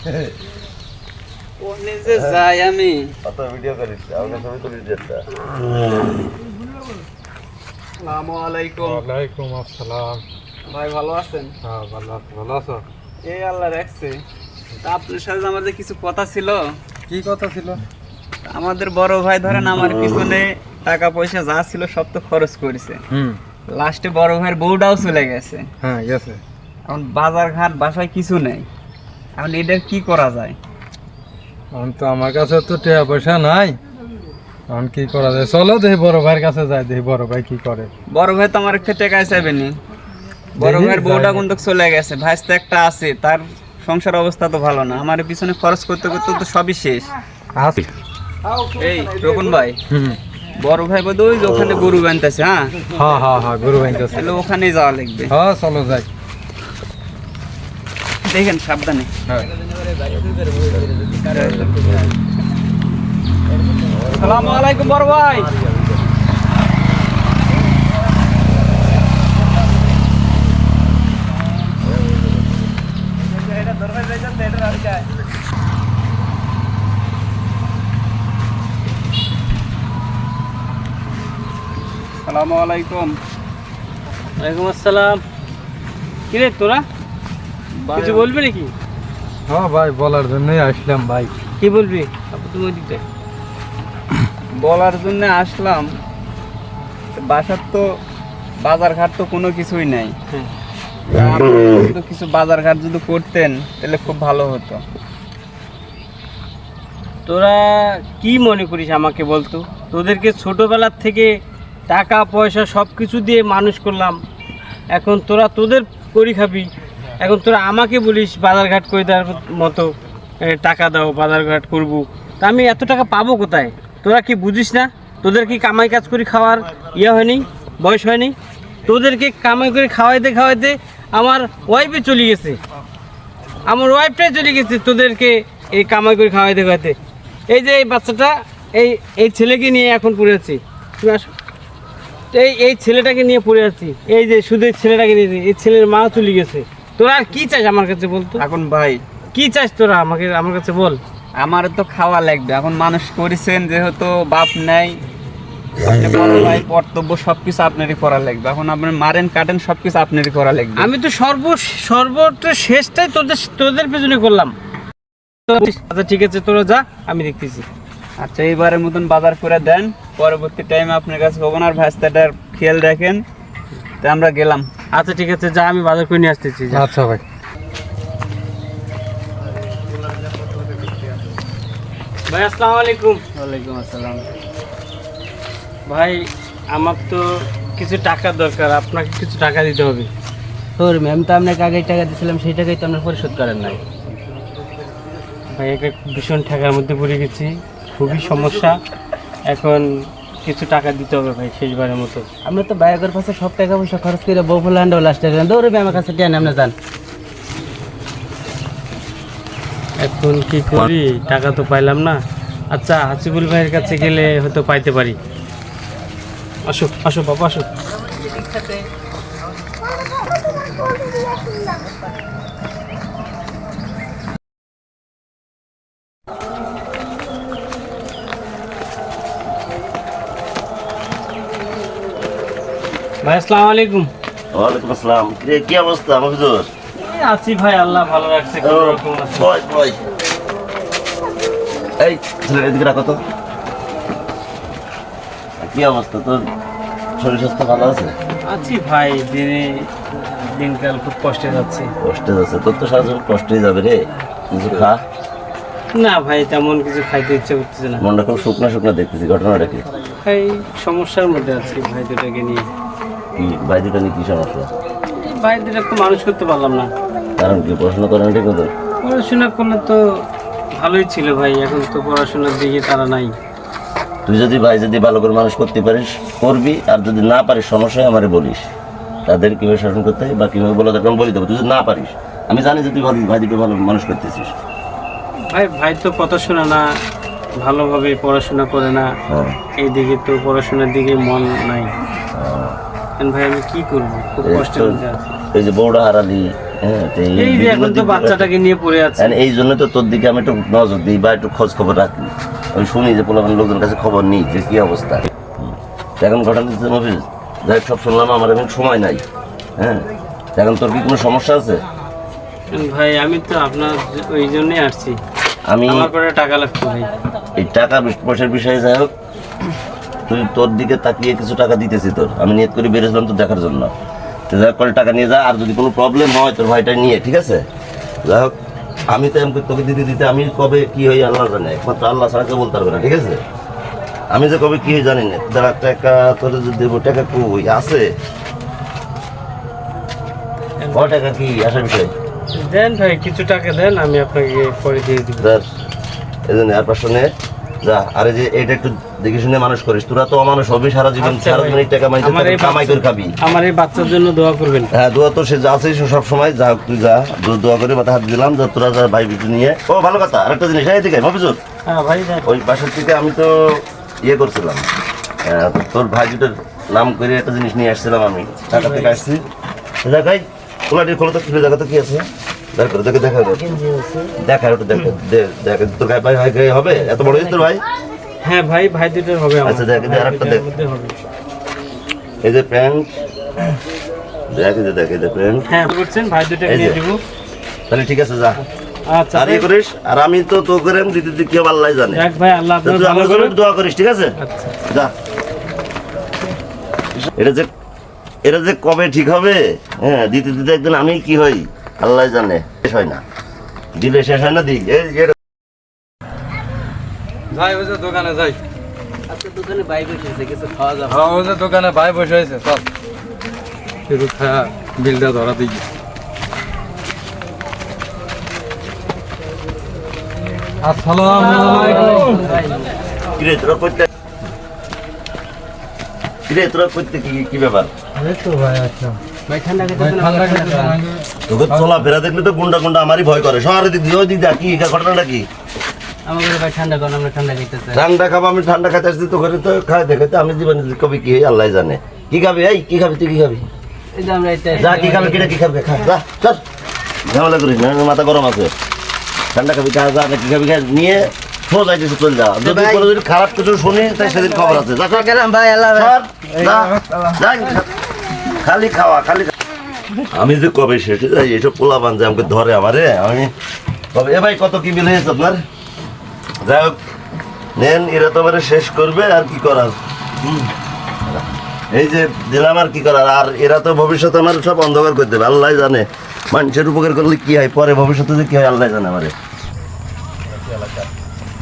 কোনে যে যাই আমি অত ভিডিও করিস আমাকে ছবি তুলিস যেটা। আসসালামু আলাইকুম। ওয়ালাইকুম আসসালাম। ভাই ভালো আছেন? হ্যাঁ ভালো আছি, ভালো আছো? এই আল্লাহ রাখছে। তা আপনার সাথে আমাদের কিছু কথা ছিল। কি কথা ছিল? আমাদের বড় ভাই ধরেন আমার পিছনে টাকা পয়সা যা ছিল সব তো খরচ করেছে। লাস্টে বড় ভাইয়ের বউটাও চলে গেছে। হ্যাঁ গেছে। এখন বাজার ঘাট বাসায় কিছু নেই। এখন এটার কি করা যায়? এখন তো আমার কাছে তো টাকা পয়সা নাই, এখন কি করা যায়? চলো দেখি বড় ভাইয়ের কাছে যাই, দেখি বড় ভাই কি করে। বড় ভাই তো আমার একটা টাকা চাইবেনি। বড় দেখি, ভাইয়ের বউটা যাই। কিন্তু চলে গেছে, ভাইস্তা একটা আছে, তার সংসার অবস্থা তো ভালো না। আমার পিছনে খরচ করতে করতে তো সবই শেষ। আসি। এই রকন ভাই, হুম। বড় ভাই বোধ ওই যে ওখানে গরু বানতেছে। হ্যাঁ হ্যাঁ হ্যাঁ হ্যাঁ, গরু বাইতেছে। তাহলে ওখানেই যাওয়া লাগবে। হ্যাঁ চলো যাই। দেখেন সাবধানে। হ্যাঁ। আসসালামু আলাইকুম বড় ভাই। আসসালামু আলাইকুম। ওয়ালাইকুম আসসালাম। কিরে তোরা কিছু বলবি নাকি? হ্যাঁ ভাই, বলার জন্যই আসলাম ভাই। কি বলবি? তুমি ওই দিকটা বলার জন্য আসলাম, বাসার তো বাজার ঘাট তো কোনো কিছুই নাই। হ্যাঁ। তা আপনি যদি কিছু বাজার ঘাট যদি করতেন তাহলে খুব ভালো হতো। তোরা কি মনে করিস আমাকে বলতো? তোদেরকে ছোটবেলার থেকে টাকা পয়সা সব কিছু দিয়ে মানুষ করলাম, এখন তোরা তোদের করি খাবি, এখন তোরা আমাকে বলিস বাজারঘাট করে দেওয়ার মতো টাকা দাও বাজারঘাট করবো। তা আমি এত টাকা পাবো কোথায়? তোরা কি বুঝিস না? তোদের কি কামাই কাজ করে খাওয়ার হয়নি, বয়স হয়নি? তোদেরকে কামাই করে খাওয়াইতে খাওয়াইতে আমার ওয়াইফে চলে গেছে, আমার ওয়াইফটাই চলে গেছে তোদেরকে এই কামাই করে খাওয়াইতে খাওয়াইতে। এই যে এই বাচ্চাটা, এই ছেলেকে নিয়ে এখন পড়ে আছি। তুমি আসো। এই ছেলেটাকে নিয়ে পড়ে আছি, এই যে শুধু এই ছেলেটাকে নিয়ে, এই ছেলের মা চলে গেছে। তোরা আর কি চাস আমার কাছে বলতো? এখন ভাই কি চাস তোরা আমাকে, আমার কাছে বল। আমার তো খাওয়া লাগবে। এখন মানুষ করেছেন যেহেতু বাপ নাই, আপনি বড় ভাই, কর্তব্য সবকিছু আপনারই করা লাগবে। এখন আপনি মারেন কাটেন সবকিছু আপনারই করা লাগবে। আমি তো সর্বত্র শেষটাই তোদের পেছনে করলাম। আচ্ছা ঠিক আছে, তোরা যা, আমি দেখতেছি। আচ্ছা এইবারের মতন বাজার করে দেন, পরবর্তী টাইমে আপনার কাছে হবো না। আর ভাস্তাটার খেয়াল রাখেন। তা আমরা গেলাম। আচ্ছা ঠিক আছে, যা, আমি বাজার করে নিয়ে আসতেছি। যা। আচ্ছা ভাই। ভাই আসসালামু আলাইকুম। ওয়ালাইকুম আসসালাম। ভাই আমার তো কিছু টাকার দরকার, আপনাকে কিছু টাকা দিতে হবে। তোর ম্যাম তো আপনাকে আগে টাকা দিয়েছিলাম, সেই টাকাই তো আপনার পরিশোধ করেন নাই। ভাই একটা ভীষণ টাকার মধ্যে পড়ে গেছি, খুবই সমস্যা। এখন কিছু টাকা দিতে হবে ভাই, শেষবারের মতো। আপনি তো বায়াগের পাশে সব টাকা পয়সা খরচ করে বউ ফুল আন্ডাও লাস্টে দৌড়বে আমার কাছে টেন আপনি যান। এখন কি করি, টাকা তো পাইলাম না। আচ্ছা হাসিবুল ভাইয়ের কাছে গেলে হয়তো পাইতে পারি। আসো আসো বাবা, আসো। ভাই আসসালামু আলাইকুম। ওয়ালাইকুম আসসালাম। কি অবস্থা মফিজুর? এই আছি ভাই, আল্লাহ ভালো রাখছে, কোনো রকম আছি। বয় এই ছেলের এদিকে রাখো তো। কি অবস্থা তোর? শরীর স্বাস্থ্য ভালো আছে? আছি ভাই, দিনকাল খুব কষ্টে যাচ্ছে। কষ্টে যাচ্ছে তোর তো সারা জীবন কষ্টই যাবে রে। কিছু খা। না ভাই, তেমন কিছু খাইতে ইচ্ছে করতেছে না। মনটা খুব শুকনা শুকনা দেখতেছি, ঘটনাটা কি? ভাই সমস্যার মধ্যে আছি ভাই দুটাকে নিয়ে। কি ভাই দুটো নিয়ে কি সমস্যা? ভাই দুটাকে তো মানুষ করতে পারলাম না। কারণ কি পড়াশোনা করেন ঠিক মতো? পড়াশোনা করলে তো ভালোই ছিল ভাই, এখন তো পড়াশোনার দিকে তারা নাই। তুই যদি ভাই যদি ভালো করে মানুষ করতে পারিস করবি, আর যদি না পারিস সমস্যায় আমারে বলিস। তাদের কীভাবে শাসন করতে হয় বা কীভাবে বলা দরকার আমি বলে দেবো। তুই যদি না পারিস, আমি জানি যে তুই ভালো ভাই দুটো ভালো মানুষ করতেছিস। ভাই তো কথা শোনা না, ভালোভাবে পড়াশোনা করে না। হ্যাঁ এইদিকে তো পড়াশোনার দিকে মন নাই। এখন ভাই আমি কি করবো, খুব কষ্টের মধ্যে আছি। এই যে বউটা হারালি, হ্যাঁ তো এই যে এখন তো বাচ্চাটাকে নিয়ে পড়ে আছে। এই জন্য তো তোর দিকে আমি একটু নজর দিই বা একটু খোঁজ খবর রাখি। আমি শুনি যে পোলাপান লোকজনের কাছে খবর নিই যে কি অবস্থা। এখন ঘটনা দিচ্ছে মফিজ, যাই হোক সব শুনলাম, আমার এখন সময় নাই। হ্যাঁ এখন তোর কি কোনো সমস্যা আছে? ভাই আমি তো আপনার ওই জন্যই আসছি, আমি আমার পরে টাকা লাগতো ভাই। এই টাকা পয়সার বিষয়ে যাই হোক, তুই তোর দিকে তাকিয়ে কিছু টাকা দিতেছি তোর, আমি নিয়ত করে বেরিয়েছিলাম তো দেখার জন্য। তো যাই হোক করে টাকা নিয়ে যা, আর যদি কোনো প্রবলেম হয় তোর ভাইটা নিয়ে, ঠিক আছে? যাই হোক আমি তো এমন তোকে দিতে দিতে আমি কবে কি হই আল্লাহ জানে, একমাত্র আল্লাহ ছাড়া কেউ বলতে পারবে না, ঠিক আছে? আমি যে কবে কি হই জানি না। দাঁড়া টাকা তোর যদি দেবো, টাকা কই আছে? ক টাকা কি আসার বিষয়? দেন ভাই কিছু টাকা দেন, আমি আপনাকে পরে দিয়ে দিব। ধর এই জন্য আর 500 নে যা। আরে যে এটা একটু দেখে শুনে মানুষ করিস, তোরা তো অমানুষ হবি সারা জীবন, আচ্ছা সারা ভাই। জীবন এই টাকা কামাই করে খাবি। আমার এই বাচ্চার জন্য দোয়া করবেন। হ্যাঁ দোয়া তো সে আছে সব সময়, যা হোক তুই যা, দোয়া করে মাথা হাত দিলাম, যা তোরা যা ভাই বিটু নিয়ে। ও ভালো কথা, আরেকটা জিনিস এদিকে মফিজুর, হ্যাঁ ভাই দেন। ওই পাশের থেকে আমি তো ইয়ে করছিলাম, তোর ভাই দুটোর নাম করে একটা জিনিস নিয়ে আসছিলাম, আমি ঢাকা থেকে আসছি। দেখাই খোলাটি খোলা তো খুলে দেখা তো কি আছে, বের করে দেখে দেখা দেখা একটু দেখে দেখে তোর গায়ে ভাই গায়ে হবে, এত বড় হয়েছে তোর ভাই? হ্যাঁ ভাই, ভাই দুটোর হবে আমার। আচ্ছা, দেখ, আরেকটা দেখ। এর মধ্যে হবে। এই যে প্যান্ট দেখ, এই যে দেখ, এই যে প্যান্ট। হ্যাঁ করছেন, ভাই দুটো এই যে। দিয়ে দিব। তাহলে ঠিক আছে যা, আচ্ছা আর ইয়ে করিস। আর আমি তো তো করে দিতে দিতে কি আল্লাহ জানে, যাক ভাই, আল্লাহ তা আপনার তুই ভালো আমার জন্য করুন। একটু দোয়া করিস, ঠিক আছে? আচ্ছা যা। এটা যে কবে ঠিক হবে, হ্যাঁ দিতে দিতে একদিন আমি কি হই আল্লাহ জানে, শেষ হয় না, দিলে শেষ হয় না। দিই এই যাই ওই যে দোকানে যাই। আজকে দোকানে বাইক এসেছে, কিছু খাওয়া যাবে। হ্যাঁ ওই যে দোকানে ভাই বসে আছে, চল কিছু খায়া বিলটা ধরা দিই। আসসালামু আলাইকুম। কিরে তোরা করতে, কিরে তোরা করতে কি ব্যাপার? এই তো ভাই আচ্ছা ভাই ঠান্ডা খেতে ভাই ঠান্ডা খেতে তোকে চলাফেরা দেখলে তো গুন্ডা গুন্ডা আমারই ভয় করে। শহরের দিক দিয়ে ওই দিক দিয়ে কি ঘটনাটা কি? আমাদের ভাই ঠান্ডা করেন, আমরা ঠান্ডা খেতেছে। ঠান্ডা খাবো, আমি ঠান্ডা খাইতে আসছি তো ঘরে, তো খাই দেখাতে আমি জীবনে কবি কি আল্লাহ জানে। কি খাবি? এই কি খাবি? তুই কি খাবি? এই যে আমরা এটা যা কি খাবি, কিটা কি খাবি খা, যা চল, ঝামেলা করিস না, মাথা গরম আছে। ঠান্ডা খাবি খা, যা না কি খাবি খা, নিয়ে সোজা যাইতেছে, চল যা। যদি কোনো যদি খারাপ কিছু শুনি তাই সেদিন খবর আছে। যা চল, গেলাম ভাই, আল্লাহ হাফেজ। চল, যা, যা, খালি খাওয়া খালি আমি যে কবে শেষে যাই এসব পোলাপান যে আমাকে ধরে আমারে, আমি কবে এ ভাই কত কি বিল হয়েছে আপনার? যাই হোক নেন, এরা তো আমার শেষ করবে আর কি করার। এই যে দিলাম আর কি করার, আর এরা তো ভবিষ্যতে আমার সব অন্ধকার করে দেবে, আল্লাহ জানে। মানুষের উপকার করলে কি হয়, পরে ভবিষ্যতে যে কি হয় আল্লাহ জানে আমারে।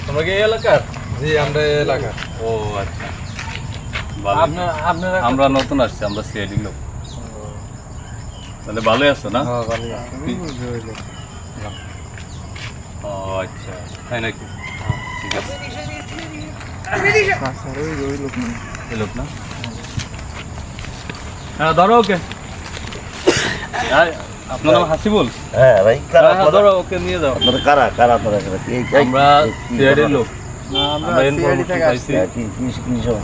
তোমরা কি এই এলাকার? জি আমরা এই এলাকার। ও আচ্ছা, আপনারা আমরা নতুন আসছি, আমরা সিআইডি লোক। তাহলে ভালোই আছো না? হ্যাঁ ভালো। ও আচ্ছা, তাই নাকি? ঠিক আছে। এই লোক না? হ্যাঁ ধরো ওকে। আপনার নাম হাসিবুল? হ্যাঁ ভাই, কারা হ্যাঁ, আপনারা? ধরো ওকে নিয়ে যাও। আপনারা কারা কারা আপনারা? আমরা সিআইডির লোক। আমরা ইনফরমেশন পাইছি।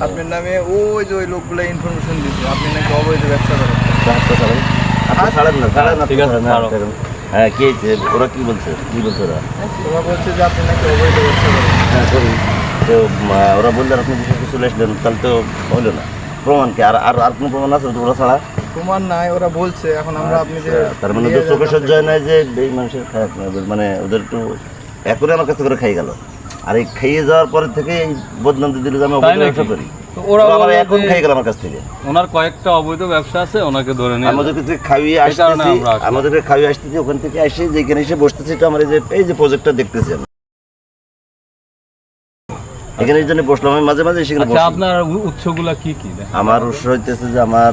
আপনার নামে ওই যে ওই লোকগুলো ইনফরমেশন দিচ্ছে আপনি নাকি অবৈধ ব্যবসা করেন। ঠিক আছে, ছাড়ো। হ্যাঁ কি হয়েছে, ওরা কি বলছে, কি বলছে ওরা? ওরা বলছে যে আপনি নাকি অবৈধ ব্যবসা করেন। হ্যাঁ করি। তো ওরা বললে আর আপনি বিষয়টা চলে আসলেন, তাহলে তো হইলো না। প্রমাণ কি? আর আর আর কোনো প্রমাণ আছে ওরা ছাড়া? প্রমাণ নাই, ওরা বলছে। এখন আমরা আপনি যে তার মানে তো চোখে সহ্য হয় নাই যে এই মানুষের খারাপ না, মানে ওদের একটু এক করে আমার কাছে করে খাই গেল। আর এই খাইয়ে যাওয়ার পরে থেকে এই বদনাম দিয়ে দিল যে আমি তাই অবৈধ নাকি? ব্যবসা করি। তো ওরা আবার বলে এখন যে খাই গেল আমার কাছ থেকে। ওনার কয়েকটা অবৈধ ব্যবসা আছে, ওনাকে ধরে নিয়ে আমাদের কাছে খাইয়ে এই কারণে আসতেছি, আমরা আসলাম। আমাদেরকে খাইয়ে আসতেছি, ওখান থেকে এসে যেখানে এসে বসতেছি, এটা আমার এই যে প্রজেক্টটা দেখতেছি আমি এখানে এই জন্য বসলাম। আমি মাঝে মাঝে সেখানে আচ্ছা, বসি। আপনার উৎসগুলা কি কি? আমার উৎস হইতেছে যে আমার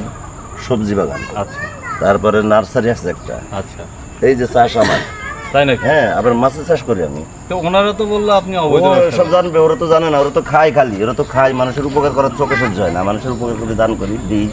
সবজি বাগান, আচ্ছা তারপরে নার্সারি আছে একটা, আচ্ছা, এই যে চাষ আমার, তাই নাকি? হ্যাঁ আবার মাছের চাষ করি আমি। তো ওনারা তো বললো আপনি ও অবৈধ ব্যবসা সব জানবে, ওরা তো জানে না, ওরা তো খায় খালি, ওরা তো খায়। মানুষের উপকার করার চোখে সহ্য হয় না, মানুষের উপকার করে দান করি দিই,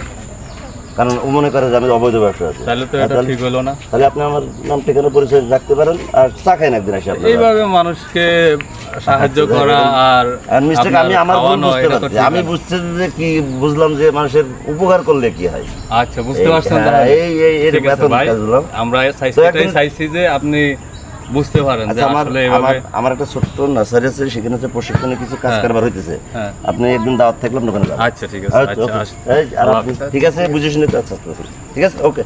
কারণ ও মনে করে যে আমি অবৈধ ব্যবসা আছে। তাহলে তো এটা ঠিক হলো না। তাহলে আপনি আমার নাম ঠিকানা পরিচয় রাখতে পারেন আর চা খাইন একদিন এসে আপনার। এইভাবে মানুষকে সাহায্য করা আর আর মিস্টেক আমি আমার ভুল খাওয়ানো, বুঝতে এটা তো পারছি, ঠিক আমি না। বুঝতে যে কি বুঝলাম যে মানুষের উপকার করলে কি হয়। আচ্ছা, বুঝতে এই- পারছেন হ্যাঁ, তাহলে? এই ঠিক আছে বেতন ভাই, কাজ দিলাম। আমরা তো একদিন- চাইছি যে আপনি বুঝতে পারেন যে আচ্ছা, আসলে এভাবে। আমার একটা ছোট্ট নার্সারি আছে, সেখানে হচ্ছে প্রশিক্ষণে কিছু কাজ হ্যাঁ। কারবার হইতেছে। হ্যাঁ। আপনি একদিন দাওয়াত থাকলে আপনি ওখানে যাবেন। আচ্ছা ঠিক আছে, আচ্ছা, আচ্ছা ওকে। আসি। এই, আর আল্লাহ আপনি- হাফেজ। ঠিক আছে, বুঝে শুনে তো আচ্ছা, ঠিক আছে, ওকে।